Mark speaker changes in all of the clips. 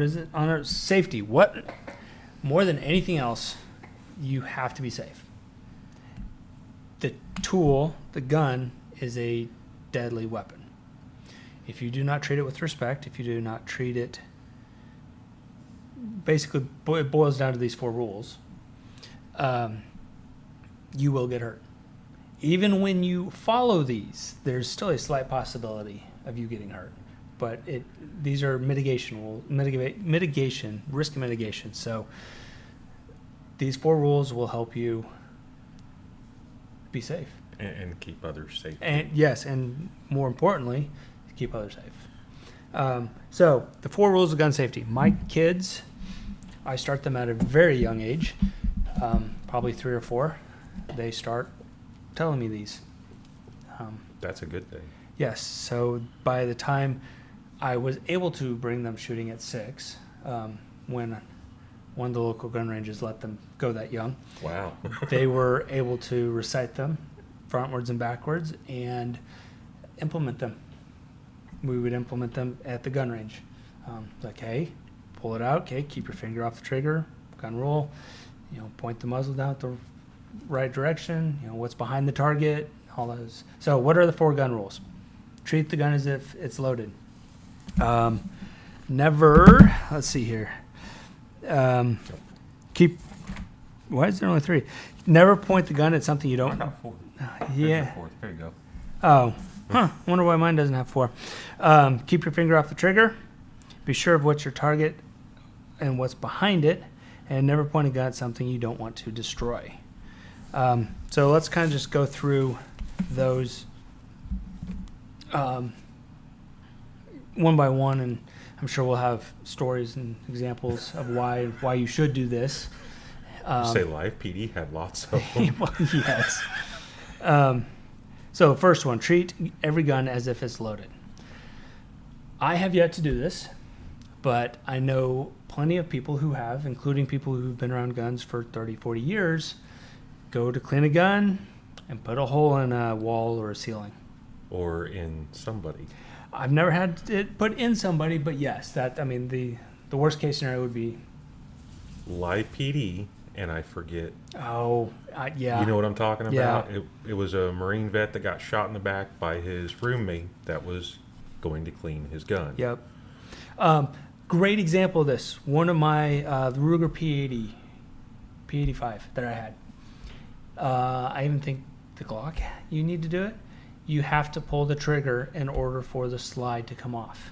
Speaker 1: is it? On our safety. What more than anything else, you have to be safe. The tool, the gun, is a deadly weapon. If you do not treat it with respect, if you do not treat it, basically it boils down to these 4 rules. You will get hurt. Even when you follow these, there's still a slight possibility of you getting hurt. But these are risk mitigation. So these 4 rules will help you be safe.
Speaker 2: And keep others safe.
Speaker 1: And yes, and more importantly, keep others safe. So the 4 rules of gun safety. My kids, I start them at a very young age, probably 3 or 4. They start telling me these.
Speaker 2: That's a good thing.
Speaker 1: Yes. So by the time I was able to bring them shooting at 6, when one of the local gun ranges let them go that young.
Speaker 2: Wow.
Speaker 1: They were able to recite them frontwards and backwards and implement them. We would implement them at the gun range. Like, hey, pull it out. Okay, keep your finger off the trigger. Gun roll. Point the muzzle down the right direction. What's behind the target. All those. So, what are the 4 gun rules? Treat the gun as if it's loaded. Never. Let's see here. Keep. Why is there only 3? Never point the gun at something you don't.
Speaker 2: I got 4.
Speaker 1: Yeah.
Speaker 2: 4. There you go.
Speaker 1: Oh, wonder why mine doesn't have 4. Keep your finger off the trigger. Be sure of what's your target and what's behind it, and never point a gun at something you don't want to destroy. So let's kind of just go through those one by one, and I'm sure we'll have stories and examples of why you should do this.
Speaker 2: Say Live PD had lots of them.
Speaker 1: Well, yes. So first one, treat every gun as if it's loaded. I have yet to do this, but I know plenty of people who have, including people who've been around guns for 30, 40 years, go to clean a gun and put a hole in a wall or a ceiling.
Speaker 2: Or in somebody.
Speaker 1: I've never had it put in somebody, but yes, the worst case scenario would be
Speaker 2: Live PD, and I forget.
Speaker 1: Oh, yeah.
Speaker 2: You know what I'm talking about?
Speaker 1: Yeah.
Speaker 2: It was a Marine vet that got shot in the back by his roommate that was going to clean his gun.
Speaker 1: Yep. Great example of this. One of my the Ruger P85 that I had. I even think the Glock, you need to do it. You have to pull the trigger in order for the slide to come off.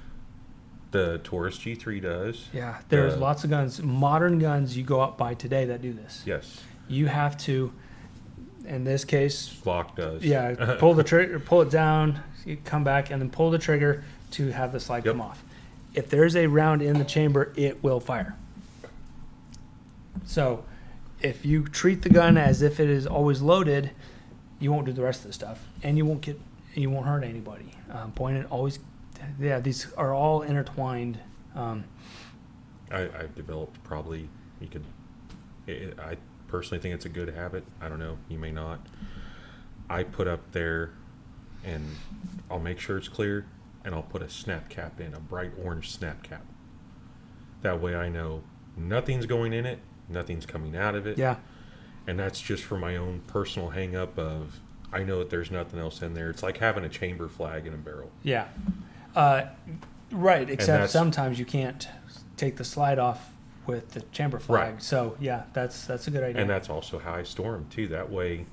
Speaker 2: The Taurus G3 does.
Speaker 1: Yeah, there's lots of guns, modern guns you go out buy today that do this.
Speaker 2: Yes.
Speaker 1: You have to, in this case,
Speaker 2: Glock does.
Speaker 1: Yeah, pull the trigger, pull it down, you come back, and then pull the trigger to have the slide come off. If there's a round in the chamber, it will fire. So, if you treat the gun as if it is always loaded, you won't do the rest of the stuff, and you won't hurt anybody. Point it always. Yeah, these are all intertwined.
Speaker 2: I've developed probably. I personally think it's a good habit. I don't know. You may not. I put up there, and I'll make sure it's clear, and I'll put a snap cap in, a bright orange snap cap. That way I know nothing's going in it, nothing's coming out of it.
Speaker 1: Yeah.
Speaker 2: And that's just for my own personal hang up of I know that there's nothing else in there. It's like having a chamber flag in a barrel.
Speaker 1: Yeah. Right, except sometimes you can't take the slide off with the chamber flag. Right. So, yeah, that's a good idea.
Speaker 2: And that's also how I store them, too. That way,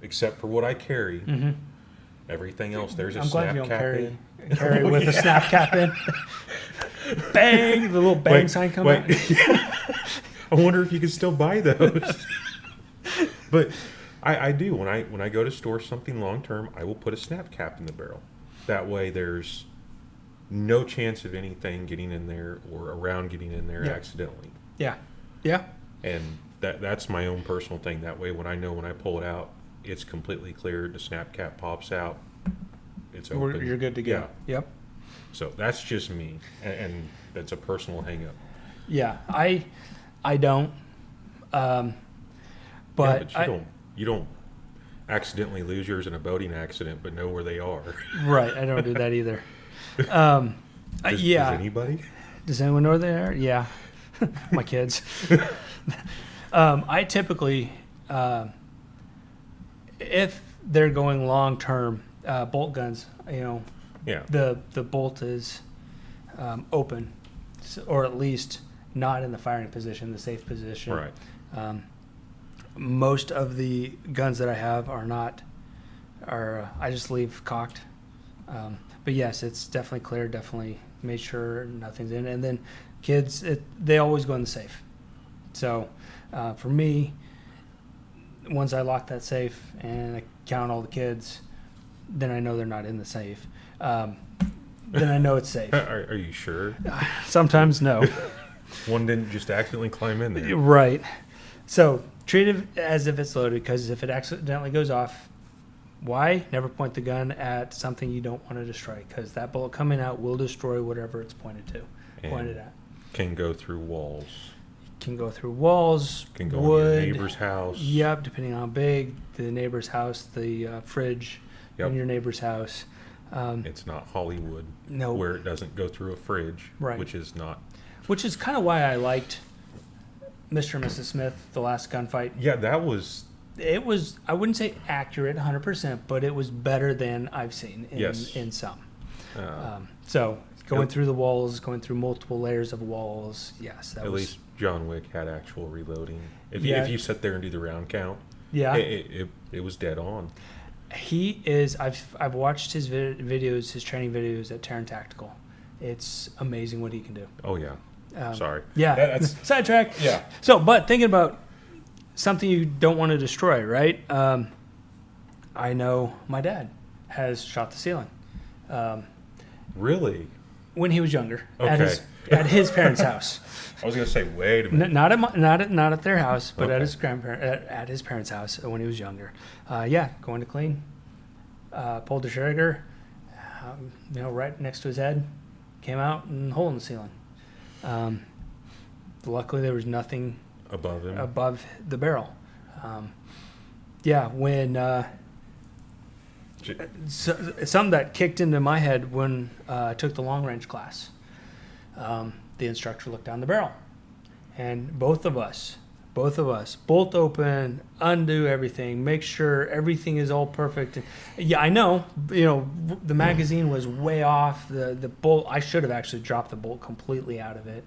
Speaker 2: except for what I carry, everything else, there's a snap cap in.
Speaker 1: Carry with a snap cap in. Bang! The little bang sign comes out.
Speaker 2: I wonder if you can still buy those. But I do. When I go to store something long term, I will put a snap cap in the barrel. That way there's no chance of anything getting in there or around getting in there accidentally.
Speaker 1: Yeah. Yeah.
Speaker 2: And that's my own personal thing. That way when I pull it out, it's completely cleared. The snap cap pops out. It's open.
Speaker 1: You're good to go.
Speaker 2: Yeah.
Speaker 1: Yep.
Speaker 2: So that's just me. And that's a personal hang up.
Speaker 1: Yeah. I don't. But
Speaker 2: you don't accidentally lose yours in a boating accident, but know where they are.
Speaker 1: Right. I don't do that either.
Speaker 2: Does anybody?
Speaker 1: Does anyone know there? Yeah, my kids. I typically, if they're going long term, bolt guns,
Speaker 2: Yeah.
Speaker 1: the bolt is open, or at least not in the firing position, the safe position.
Speaker 2: Right.
Speaker 1: Most of the guns that I have are not, I just leave cocked. But yes, it's definitely clear, definitely made sure nothing's in it. And then kids, they always go in the safe. So for me, once I lock that safe and I count all the kids, then I know they're not in the safe. Then I know it's safe.
Speaker 2: Are you sure?
Speaker 1: Sometimes no.
Speaker 2: One didn't just accidentally climb in there.
Speaker 1: Right. So treat it as if it's loaded, because if it accidentally goes off, why? Never point the gun at something you don't want to destroy, because that bullet coming out will destroy whatever it's pointed at.
Speaker 2: Can go through walls.
Speaker 1: Can go through walls,
Speaker 2: Can go
Speaker 1: wood,
Speaker 2: in your neighbor's house.
Speaker 1: Yep, depending on how big, the neighbor's house, the fridge in your neighbor's house.
Speaker 2: It's not Hollywood,
Speaker 1: No.
Speaker 2: where it doesn't go through a fridge,
Speaker 1: Right.
Speaker 2: which is not.
Speaker 1: Which is kind of why I liked Mr. and Mrs. Smith, the last gunfight.
Speaker 2: Yeah, that was.
Speaker 1: It was, I wouldn't say accurate 100%, but it was better than I've seen in some. So going through the walls, going through multiple layers of walls, yes.
Speaker 2: At least John Wick had actual reloading. If you sit there and do the round count,
Speaker 1: yeah,
Speaker 2: it was dead on.
Speaker 1: He is. I've watched his videos, his training videos at Terran Tactical. It's amazing what he can do.
Speaker 2: Oh yeah. Sorry.
Speaker 1: Yeah.
Speaker 2: That's
Speaker 1: Sidetrack.
Speaker 2: yeah.
Speaker 1: So, but thinking about something you don't want to destroy, right? I know my dad has shot the ceiling.
Speaker 2: Really?
Speaker 1: When he was younger,
Speaker 2: Okay.
Speaker 1: at his parents' house.
Speaker 2: I was gonna say, wait a minute.
Speaker 1: Not at their house, but
Speaker 2: Okay.
Speaker 1: at his parents' house when he was younger. Going to clean, pulled the trigger, right next to his head, came out and hole in the ceiling. Luckily, there was nothing
Speaker 2: Above him.
Speaker 1: above the barrel. When something that kicked into my head when I took the long range class. The instructor looked down the barrel, and both of us, bolt open, undo everything, make sure everything is all perfect. Yeah, I know, the magazine was way off. The bolt, I should have actually dropped the bolt completely out of it.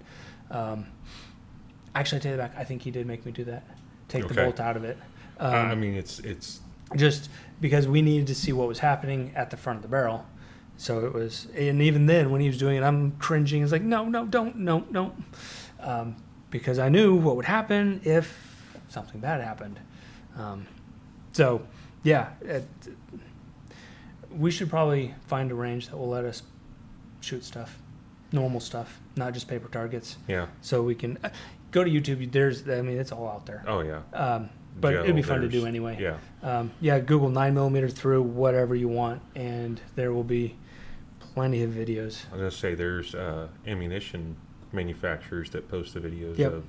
Speaker 1: Actually, I take it back. I think he did make me do that. Take the bolt out of it.
Speaker 2: I mean, it's
Speaker 1: just because we needed to see what was happening at the front of the barrel. So it was, and even then when he was doing it, I'm cringing. It's like, no, don't. Because I knew what would happen if something bad happened. We should probably find a range that will let us shoot stuff, normal stuff, not just paper targets.
Speaker 2: yeah.
Speaker 1: So we can go to YouTube. It's all out there.
Speaker 2: Oh yeah.
Speaker 1: But
Speaker 2: Gel,
Speaker 1: it'd be fun to do anyway.
Speaker 2: Yeah.
Speaker 1: Google 9mm through whatever you want, and there will be plenty of videos.
Speaker 2: I was gonna say there's ammunition manufacturers that post the videos
Speaker 1: Yep.
Speaker 2: of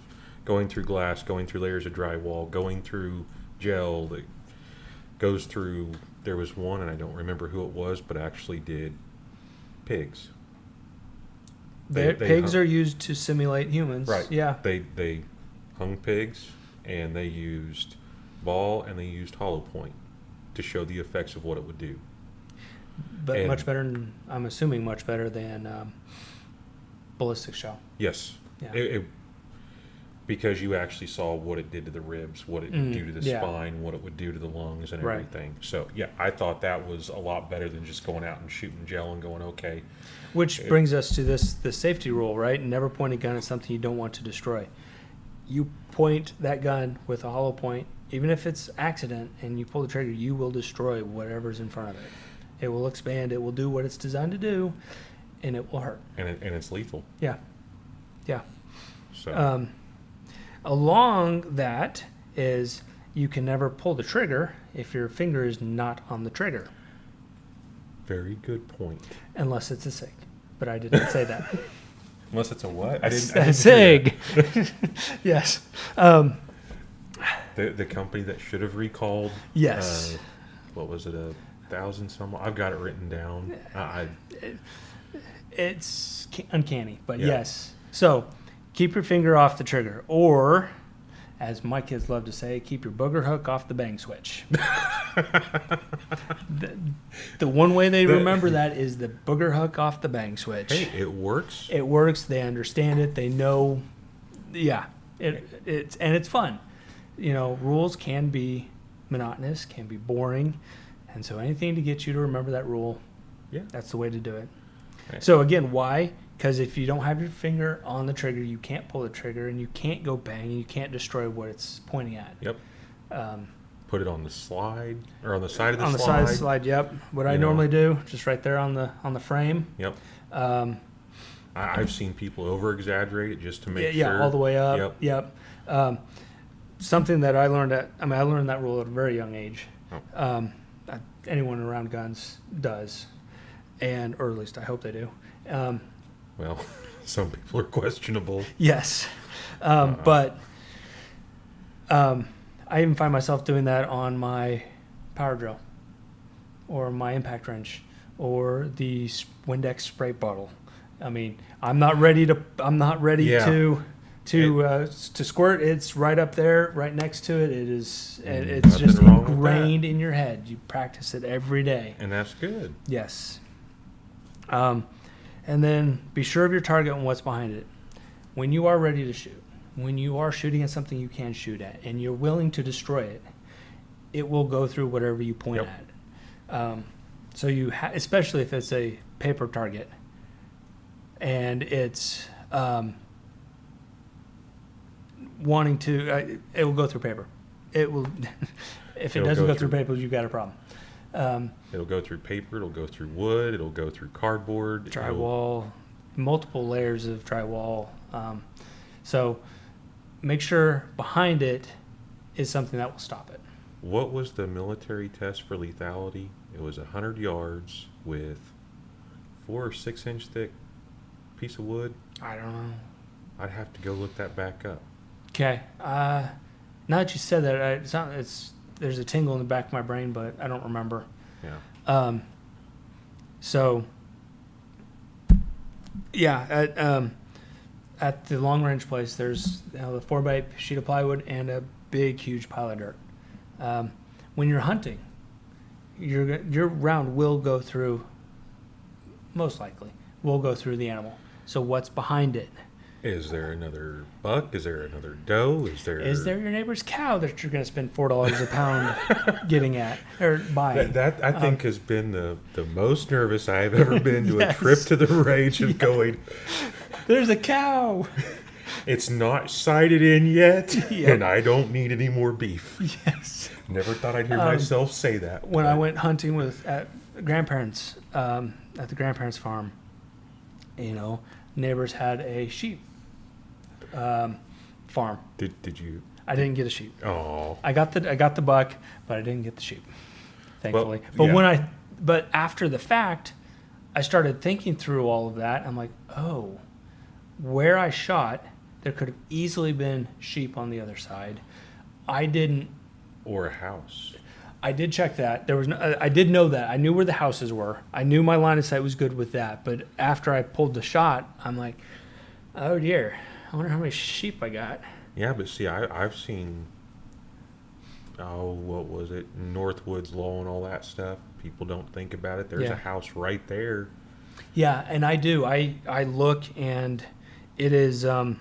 Speaker 2: going through glass, going through layers of drywall, going through gel that goes through. There was one, and I don't remember who it was, but actually did pigs.
Speaker 1: Pigs are used to simulate humans.
Speaker 2: Right.
Speaker 1: Yeah.
Speaker 2: They hung pigs, and they used ball and they used hollow point to show the effects of what it would do.
Speaker 1: But
Speaker 2: And-
Speaker 1: much better, I'm assuming much better than ballistic shell.
Speaker 2: Yes.
Speaker 1: Yeah.
Speaker 2: Because you actually saw what it did to the ribs, what it would do to the
Speaker 1: yeah.
Speaker 2: spine, what it would do to the lungs and
Speaker 1: Right.
Speaker 2: everything. So, yeah, I thought that was a lot better than just going out and shooting gel and going, okay.
Speaker 1: Which brings us to the safety rule, right? Never point a gun at something you don't want to destroy. You point that gun with a hollow point, even if it's accident, and you pull the trigger, you will destroy whatever's in front of it. It will expand. It will do what it's designed to do, and it will hurt.
Speaker 2: And it's lethal.
Speaker 1: Yeah. Yeah.
Speaker 2: So,
Speaker 1: Along that is you can never pull the trigger if your finger is not on the trigger,
Speaker 2: very good point.
Speaker 1: unless it's a SIG. But I didn't say that.
Speaker 2: Unless it's a what?
Speaker 1: A SIG. Yes.
Speaker 2: The company that should have recalled.
Speaker 1: Yes.
Speaker 2: What was it? 1,000 some? I've got it written down.
Speaker 1: It's uncanny, but
Speaker 2: Yeah.
Speaker 1: yes. So keep your finger off the trigger, or, as my kids love to say, keep your booger hook off the bang switch. The one way they remember that is the booger hook off the bang switch.
Speaker 2: Hey, it works.
Speaker 1: It works. They understand it. They know. Yeah, it's fun. Rules can be monotonous, can be boring, and so anything to get you to remember that rule, that's the way to do it.
Speaker 2: Right.
Speaker 1: So again, why? Because if you don't have your finger on the trigger, you can't pull the trigger, and you can't go bang, and you can't destroy what it's pointing at.
Speaker 2: Yep. Put it on the slide or on the side of the slide.
Speaker 1: On the side of the slide, yep. What I normally do, just right there on the frame.
Speaker 2: Yep. I've seen people over exaggerate it just to make sure.
Speaker 1: Yeah, all the way up. Yep. Something that I learned I learned that rule at a very young age.
Speaker 2: Oh.
Speaker 1: Anyone around guns does, or at least I hope they do.
Speaker 2: Well, some people are questionable.
Speaker 1: Yes, but I even find myself doing that on my power drill, or my impact wrench, or the Windex spray bottle. I mean, I'm not ready to squirt. It's right up there, right next to it. It is. It's just ingrained in your head. You practice it every day,
Speaker 2: and that's good.
Speaker 1: Yes. And then be sure of your target and what's behind it. When you are ready to shoot, when you are shooting at something you can shoot at, and you're willing to destroy it, it will go through whatever you point at. So especially if it's a paper target, and it's wanting to, it will go through paper. It will. If it doesn't go through paper, you've got a problem.
Speaker 2: It'll go through paper. It'll go through wood. It'll go through cardboard.
Speaker 1: Drywall, multiple layers of drywall. So make sure behind it is something that will stop it.
Speaker 2: What was the military test for lethality? It was 100 yards with 4 or 6 inch thick piece of wood.
Speaker 1: I don't know.
Speaker 2: I'd have to go look that back up.
Speaker 1: Okay. Now that you said that, there's a tingle in the back of my brain, but I don't remember.
Speaker 2: Yeah.
Speaker 1: So, yeah, at the long range place, there's the 4x8 sheet of plywood and a big, huge pile of dirt. When you're hunting, your round will go through, most likely, will go through the animal. So what's behind it?
Speaker 2: Is there another buck? Is there another doe? Is there
Speaker 1: your neighbor's cow that you're going to spend $4 a pound getting at or buying?
Speaker 2: That I think has been the most nervous I've ever been to a trip to the range of going,
Speaker 1: there's a cow.
Speaker 2: It's not sighted in yet, and I don't need any more beef.
Speaker 1: Yes.
Speaker 2: Never thought I'd hear myself say that.
Speaker 1: When I went hunting at grandparents, at the grandparents' farm, neighbors had a sheep farm.
Speaker 2: Did you?
Speaker 1: I didn't get a sheep.
Speaker 2: Oh.
Speaker 1: I got the buck, but I didn't get the sheep. Thankfully. But after the fact, I started thinking through all of that. I'm like, oh, where I shot, there could have easily been sheep on the other side. I didn't.
Speaker 2: Or a house.
Speaker 1: I did check that. I did know that. I knew where the houses were. I knew my line of sight was good with that. But after I pulled the shot, I'm like, oh dear, I wonder how many sheep I got.
Speaker 2: Yeah, but see, I've seen, what was it, Northwoods Law and all that stuff. People don't think about it. There's a house right there.
Speaker 1: Yeah, and I do. I look, and it is, while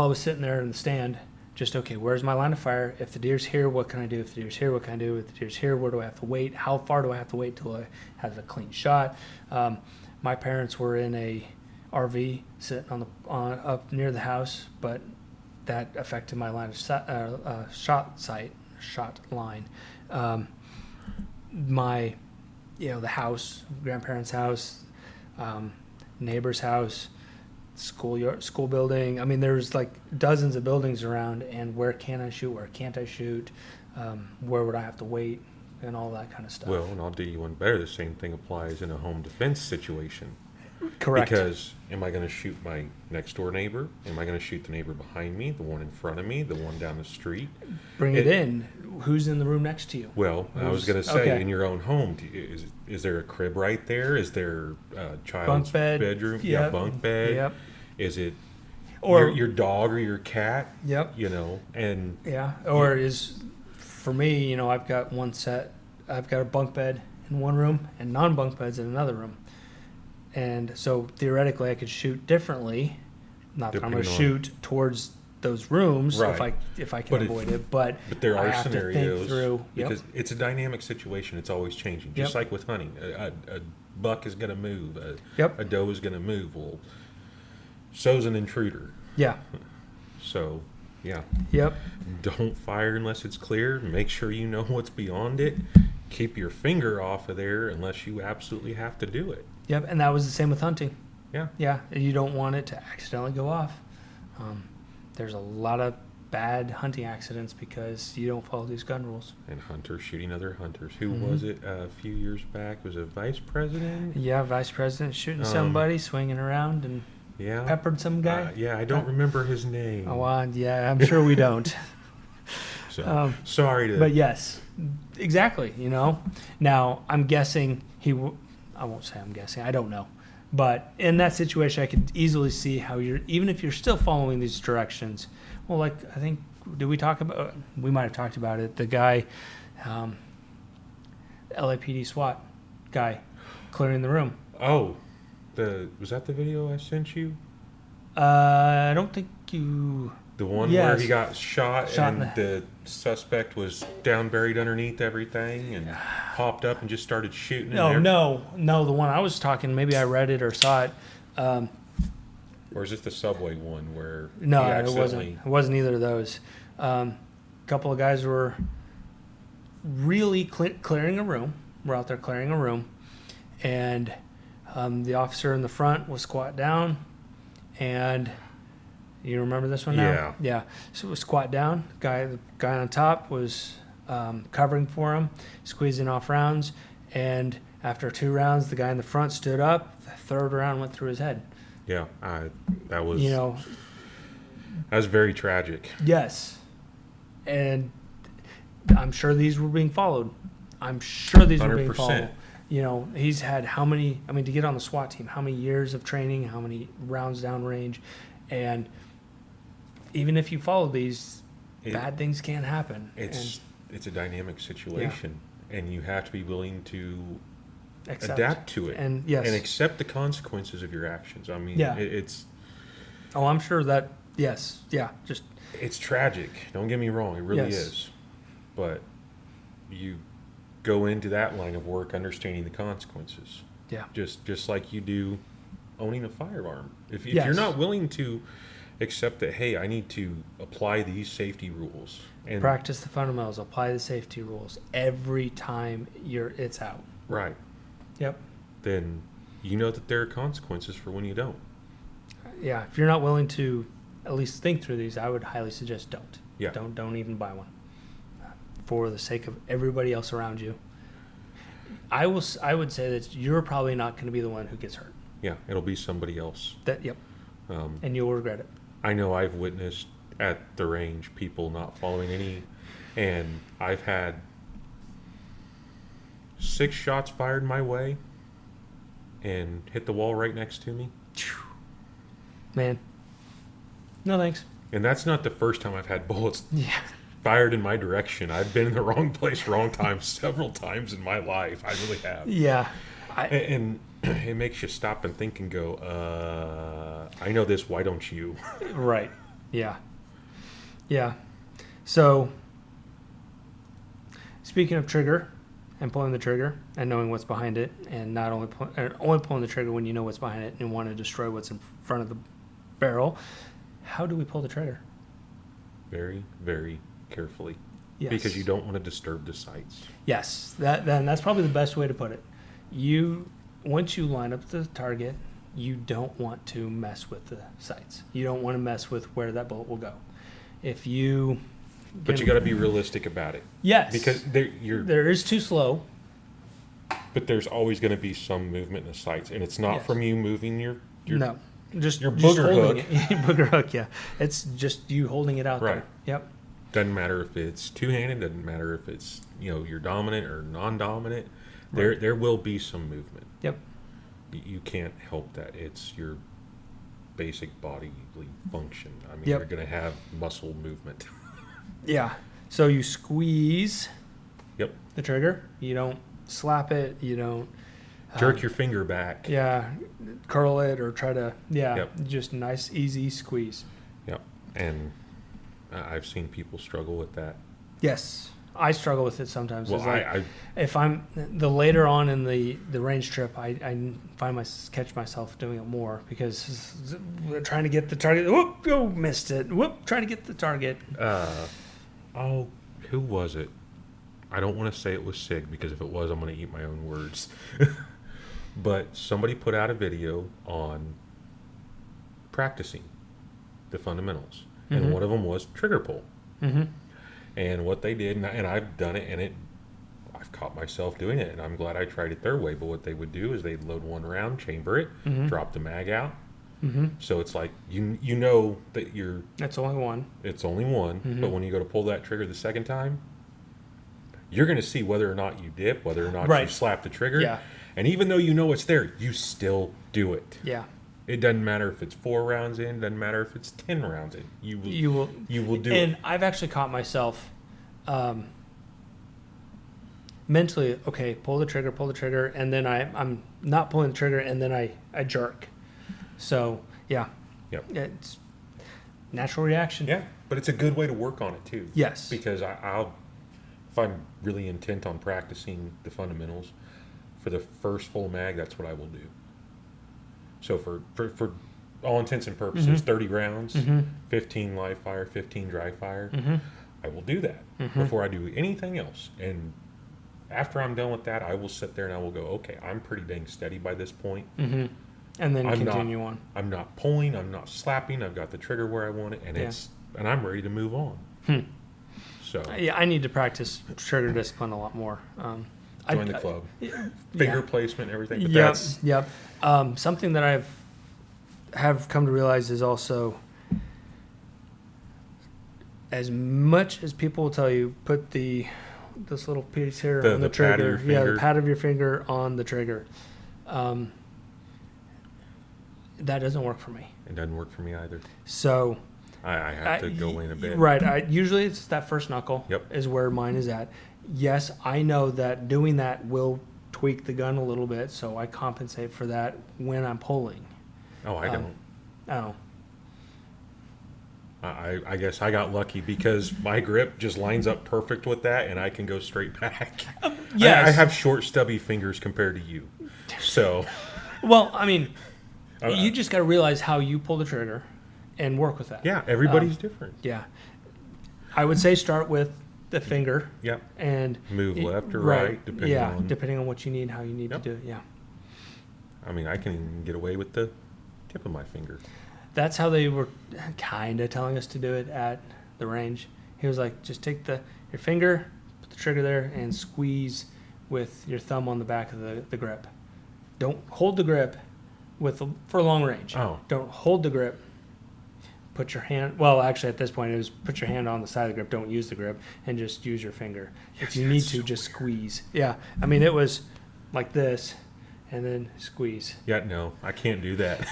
Speaker 1: I was sitting there in the stand, just, okay, where's my line of fire? If the deer's here, what can I do? If the deer's here, what can I do? If the deer's here, where do I have to wait? How far do I have to wait till I have a clean shot? My parents were in a RV sitting up near the house, but that affected my line of shot line. The house, grandparents' house, neighbor's house, school building. I mean, there's like dozens of buildings around, and where can I shoot? Where can't I shoot? Where would I have to wait? And all that kind of stuff.
Speaker 2: Well, and I'll do you one better. The same thing applies in a home defense situation.
Speaker 1: Correct.
Speaker 2: Because am I going to shoot my next door neighbor? Am I going to shoot the neighbor behind me, the one in front of me, the one down the street?
Speaker 1: Bring it in. Who's in the room next to you?
Speaker 2: Well, I was going to say, in your own home, is there a crib right there? Is there a child's
Speaker 1: bunk bed.
Speaker 2: bedroom?
Speaker 1: Yep.
Speaker 2: Yeah, bunk bed.
Speaker 1: Yep.
Speaker 2: Is it
Speaker 1: Or
Speaker 2: your dog or your cat?
Speaker 1: yep.
Speaker 2: You know, and
Speaker 1: Yeah. Or for me, I've got I've got a bunk bed in one room and non-bunk beds in another room. And so theoretically I could shoot differently. Not that I'm going to
Speaker 2: Depending
Speaker 1: shoot towards those rooms
Speaker 2: Right.
Speaker 1: if I can
Speaker 2: But
Speaker 1: avoid it, but
Speaker 2: there
Speaker 1: I
Speaker 2: are
Speaker 1: have to think
Speaker 2: scenarios
Speaker 1: through. Yep.
Speaker 2: because it's a dynamic situation. It's always changing. Just
Speaker 1: Yep.
Speaker 2: like with hunting, a buck is going to move.
Speaker 1: Yep.
Speaker 2: A doe is going to move. Well, so's an intruder.
Speaker 1: Yeah.
Speaker 2: So, yeah.
Speaker 1: Yep.
Speaker 2: Don't fire unless it's clear. Make sure you know what's beyond it. Keep your finger off of there unless you absolutely have to do it.
Speaker 1: Yep. And that was the same with hunting.
Speaker 2: Yeah.
Speaker 1: Yeah. You don't want it to accidentally go off. There's a lot of bad hunting accidents because you don't follow these gun rules.
Speaker 2: And hunters shooting other hunters. Who
Speaker 1: Mhm.
Speaker 2: was it a few years back? Was it vice president?
Speaker 1: Yeah, vice president shooting
Speaker 2: Um,
Speaker 1: somebody, swinging around and
Speaker 2: Yeah.
Speaker 1: peppered some guy.
Speaker 2: Yeah, I don't remember his name.
Speaker 1: Yeah, I'm sure we don't.
Speaker 2: So, sorry to.
Speaker 1: But yes, exactly. Now I'm guessing I won't say I'm guessing. I don't know. But in that situation, I could easily see how even if you're still following these directions. Well, like I think, we might have talked about it. The guy, LAPD SWAT guy, clearing the room.
Speaker 2: Oh, was that the video I sent you?
Speaker 1: I don't think you.
Speaker 2: The one
Speaker 1: Yes.
Speaker 2: where he got shot
Speaker 1: in
Speaker 2: and the suspect was down buried underneath everything and popped up and just started shooting. in there?
Speaker 1: No. The one I was talking, maybe I read it or saw it.
Speaker 2: Or is this the subway one where
Speaker 1: No,
Speaker 2: he
Speaker 1: it
Speaker 2: accidentally?
Speaker 1: wasn't either of those. A couple of guys were really clearing a room. We're out there clearing a room, and the officer in the front was squat down, and you remember this one now?
Speaker 2: Yeah.
Speaker 1: Yeah. So it was squat down. The guy on top was covering for him, squeezing off rounds, and after 2 rounds, the guy in the front stood up. The third round went through his head.
Speaker 2: Yeah, that was
Speaker 1: That
Speaker 2: was very tragic.
Speaker 1: Yes. And I'm sure these were being followed. I'm sure these were being
Speaker 2: 100%.
Speaker 1: followed. He's had to get on the SWAT team, how many years of training, how many rounds downrange. And even if you follow these, bad things can happen.
Speaker 2: It's a dynamic situation, and you have to be willing to adapt to it
Speaker 1: And yes.
Speaker 2: and accept the consequences of your actions. I mean,
Speaker 1: Yeah.
Speaker 2: it's
Speaker 1: I'm sure that, yes. Yeah. Just,
Speaker 2: it's tragic. Don't get me wrong, it really
Speaker 1: Yes.
Speaker 2: is. But you go into that line of work understanding the consequences.
Speaker 1: yeah.
Speaker 2: Just like you do owning a firearm. If
Speaker 1: Yes.
Speaker 2: you're not willing to accept that, hey, I need to apply these safety rules and
Speaker 1: Practice the fundamentals, apply the safety rules every time it's out.
Speaker 2: right,
Speaker 1: Yep.
Speaker 2: then you know that there are consequences for when you don't.
Speaker 1: Yeah, if you're not willing to at least think through these, I would highly suggest don't.
Speaker 2: Yeah.
Speaker 1: Don't even buy one. For the sake of everybody else around you. I would say that you're probably not going to be the one who gets hurt.
Speaker 2: Yeah, it'll be somebody else.
Speaker 1: Yep.
Speaker 2: Um,
Speaker 1: And you'll regret it.
Speaker 2: I know I've witnessed at the range people not following any, and I've had 6 shots fired my way and hit the wall right next to me.
Speaker 1: Man. No thanks.
Speaker 2: And that's not the first time I've had bullets
Speaker 1: Yeah.
Speaker 2: fired in my direction. I've been in the wrong place, wrong time several times in my life. I really have.
Speaker 1: Yeah.
Speaker 2: And it makes you stop and think and go, I know this, why don't you?
Speaker 1: Right. Yeah. Yeah. So, speaking of trigger and pulling the trigger and knowing what's behind it, and not only only pulling the trigger when you know what's behind it and want to destroy what's in front of the barrel, how do we pull the trigger?
Speaker 2: Very, very carefully.
Speaker 1: Yes.
Speaker 2: Because you don't want to disturb the sights.
Speaker 1: Yes. That's probably the best way to put it. Once you line up the target, you don't want to mess with the sights. You don't want to mess with where that bullet will go. But you
Speaker 2: got to be realistic about it.
Speaker 1: Yes.
Speaker 2: Because
Speaker 1: there is too slow.
Speaker 2: but there's always going to be some movement in the sights, and it's not
Speaker 1: Yes.
Speaker 2: from you moving your
Speaker 1: No. Just
Speaker 2: your
Speaker 1: just
Speaker 2: booger
Speaker 1: holding
Speaker 2: hook.
Speaker 1: it. Booger hook, yeah. It's just you holding it out
Speaker 2: Right.
Speaker 1: there. Yep.
Speaker 2: Doesn't matter if it's two-handed. Doesn't matter if it's you're dominant or non-dominant. There will be some movement.
Speaker 1: Yep.
Speaker 2: You can't help that. It's your basic bodily function. I mean,
Speaker 1: Yep.
Speaker 2: you're going to have muscle movement.
Speaker 1: Yeah. So you squeeze
Speaker 2: Yep.
Speaker 1: the trigger. You don't slap it. You don't
Speaker 2: Jerk your finger back.
Speaker 1: Yeah, curl it or try to. Yeah.
Speaker 2: Yep.
Speaker 1: Just nice, easy squeeze.
Speaker 2: Yep. And I've seen people struggle with that.
Speaker 1: Yes, I struggle with it sometimes.
Speaker 2: Well,
Speaker 1: It's like,
Speaker 2: I
Speaker 1: if I'm the later on in the range trip, I catch myself doing it more because trying to get the target. Whoop! Oh, missed it. Whoop! Trying to get the target.
Speaker 2: who was it? I don't want to say it was Sig because if it was, I'm going to eat my own words. But somebody put out a video on practicing the fundamentals,
Speaker 1: Mm-hmm.
Speaker 2: and one of them was trigger pull.
Speaker 1: Mm-hmm.
Speaker 2: And what they did, and I've done it, and I've caught myself doing it, and I'm glad I tried it their way. But what they would do is they'd load one round, chamber it,
Speaker 1: Mm-hmm.
Speaker 2: drop the mag out.
Speaker 1: Mm-hmm.
Speaker 2: So it's like you know that
Speaker 1: That's only one.
Speaker 2: it's only one,
Speaker 1: Mm-hmm.
Speaker 2: but when you go to pull that trigger the second time, you're going to see whether or not you dip, whether or not
Speaker 1: Right.
Speaker 2: you slap the trigger.
Speaker 1: Yeah.
Speaker 2: And even though you know it's there, you still do it.
Speaker 1: Yeah.
Speaker 2: It doesn't matter if it's 4 rounds in, doesn't matter if it's 10 rounds in. You will do
Speaker 1: And
Speaker 2: it.
Speaker 1: I've actually caught myself mentally, okay, pull the trigger, and then I'm not pulling the trigger, and then I jerk. So, yeah.
Speaker 2: Yep.
Speaker 1: It's natural reaction.
Speaker 2: Yeah, but it's a good way to work on it too.
Speaker 1: Yes.
Speaker 2: Because I'll if I'm really intent on practicing the fundamentals, for the first full mag, that's what I will do. So for all intents and purposes,
Speaker 1: Mm-hmm.
Speaker 2: 30 rounds,
Speaker 1: Mm-hmm.
Speaker 2: 15 live fire, 15 dry fire,
Speaker 1: Mm-hmm.
Speaker 2: I will do that
Speaker 1: Mhm.
Speaker 2: before I do anything else. And after I'm done with that, I will sit there and I will go, okay, I'm pretty dang steady by this point.
Speaker 1: Mm-hmm. And then
Speaker 2: I'm
Speaker 1: continue on.
Speaker 2: I'm not pulling, I'm not slapping, I've got the trigger where I want it, and
Speaker 1: Yeah.
Speaker 2: and I'm ready to move on.
Speaker 1: Hmm.
Speaker 2: So
Speaker 1: Yeah, I need to practice trigger discipline a lot more.
Speaker 2: join the club.
Speaker 1: Yeah.
Speaker 2: Finger placement, everything. But
Speaker 1: Yep.
Speaker 2: that's
Speaker 1: Yep. Something that have come to realize is also, as much as people will tell you, put this little piece here on the
Speaker 2: the pad of
Speaker 1: trigger.
Speaker 2: your
Speaker 1: Yeah, the
Speaker 2: finger.
Speaker 1: pad of your finger on the trigger. That doesn't work for me.
Speaker 2: it doesn't work for me either.
Speaker 1: So
Speaker 2: I have to go in a bit.
Speaker 1: Right. Usually it's that first knuckle.
Speaker 2: Yep.
Speaker 1: Is where mine is at. Yes, I know that doing that will tweak the gun a little bit, so I compensate for that when I'm pulling.
Speaker 2: Oh, I don't.
Speaker 1: Oh.
Speaker 2: I guess I got lucky because my grip just lines up perfect with that, and I can go straight back.
Speaker 1: Yes.
Speaker 2: I have short, stubby fingers compared to you. So,
Speaker 1: Well, I mean,
Speaker 2: Uh,
Speaker 1: you just got to realize how you pull the trigger and work with that.
Speaker 2: yeah, everybody's different.
Speaker 1: Yeah. I would say start with the finger
Speaker 2: Yeah.
Speaker 1: and
Speaker 2: Move left or right, depending on.
Speaker 1: depending on what you need, how you need
Speaker 2: Yep.
Speaker 1: to do it. Yeah.
Speaker 2: I mean, I can get away with the tip of my finger.
Speaker 1: That's how they were kind of telling us to do it at the range. He was like, just take your finger, put the trigger there, and squeeze with your thumb on the back of the grip. Don't hold the grip for long range.
Speaker 2: Oh.
Speaker 1: Don't hold the grip. Put your hand. Well, actually, at this point, it was put your hand on the side of the grip. Don't use the grip, and just use your finger. If you need
Speaker 2: that's
Speaker 1: to,
Speaker 2: so
Speaker 1: just squeeze. Yeah, I mean, it was like this, and then squeeze.
Speaker 2: Yeah, no, I can't do that.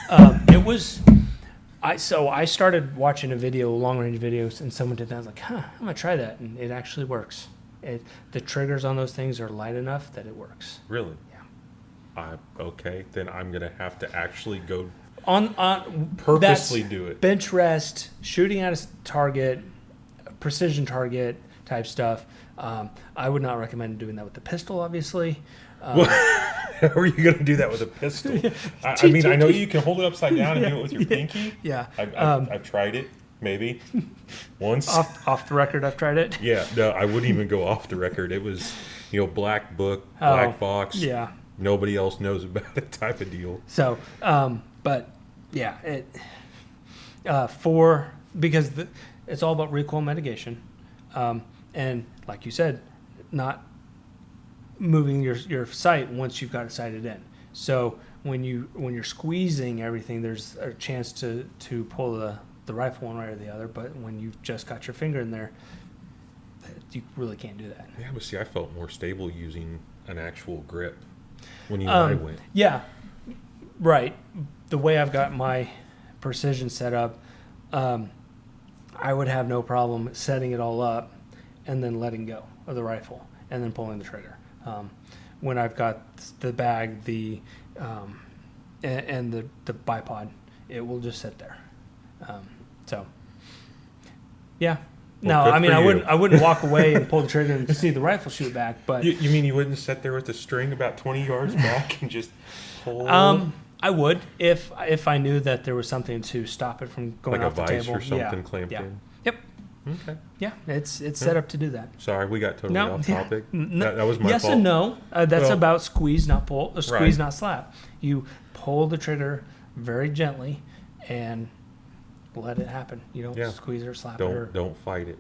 Speaker 1: It was. So I started watching a video, long range videos, and someone did that. I was like, I'm gonna try that, and it actually works. The triggers on those things are light enough that it works.
Speaker 2: Really?
Speaker 1: Yeah.
Speaker 2: Okay, then I'm going to have to actually go
Speaker 1: On
Speaker 2: purposely
Speaker 1: that's
Speaker 2: do it.
Speaker 1: bench rest, shooting at a target, precision target type stuff. I would not recommend doing that with the pistol, obviously.
Speaker 2: How are you going to do that with a pistol? I mean, I know you can hold it upside down and do it with your pinky.
Speaker 1: Yeah.
Speaker 2: I've tried it, maybe once.
Speaker 1: Off the record, I've tried it.
Speaker 2: Yeah, no, I wouldn't even go off the record. It was, black book, black box.
Speaker 1: Yeah.
Speaker 2: Nobody else knows about it type of deal.
Speaker 1: So, but yeah, because it's all about recoil mitigation, and like you said, not moving your sight once you've got it sighted in. So when you're squeezing everything, there's a chance to pull the rifle one way or the other. But when you've just got your finger in there, you really can't do that.
Speaker 2: Yeah, but see, I felt more stable using an actual grip when you and I went.
Speaker 1: Yeah, right. The way I've got my precision setup, I would have no problem setting it all up and then letting go of the rifle and then pulling the trigger. When I've got the bag, and the bipod, it will just sit there. So, yeah.
Speaker 2: Well,
Speaker 1: No,
Speaker 2: good
Speaker 1: I mean,
Speaker 2: for you.
Speaker 1: I wouldn't walk away and pull the trigger and see the rifle shoot back, but
Speaker 2: You mean you wouldn't sit there with the string about 20 yards back and just pull?
Speaker 1: I would if I knew that there was something to stop it from going
Speaker 2: like a
Speaker 1: off the
Speaker 2: vice
Speaker 1: table.
Speaker 2: or something
Speaker 1: Yeah.
Speaker 2: clamped
Speaker 1: Yeah.
Speaker 2: in?
Speaker 1: Yep.
Speaker 2: Okay.
Speaker 1: Yeah, it's set up to do that.
Speaker 2: Sorry, we got totally
Speaker 1: No,
Speaker 2: off
Speaker 1: yeah.
Speaker 2: topic.
Speaker 1: No,
Speaker 2: That was my
Speaker 1: yes
Speaker 2: fault.
Speaker 1: and no. That's
Speaker 2: Well,
Speaker 1: about squeeze, not pull. Or squeeze,
Speaker 2: right.
Speaker 1: not slap. You pull the trigger very gently and let it happen. You don't
Speaker 2: Yeah.
Speaker 1: squeeze or slap it. Or,
Speaker 2: Don't fight it.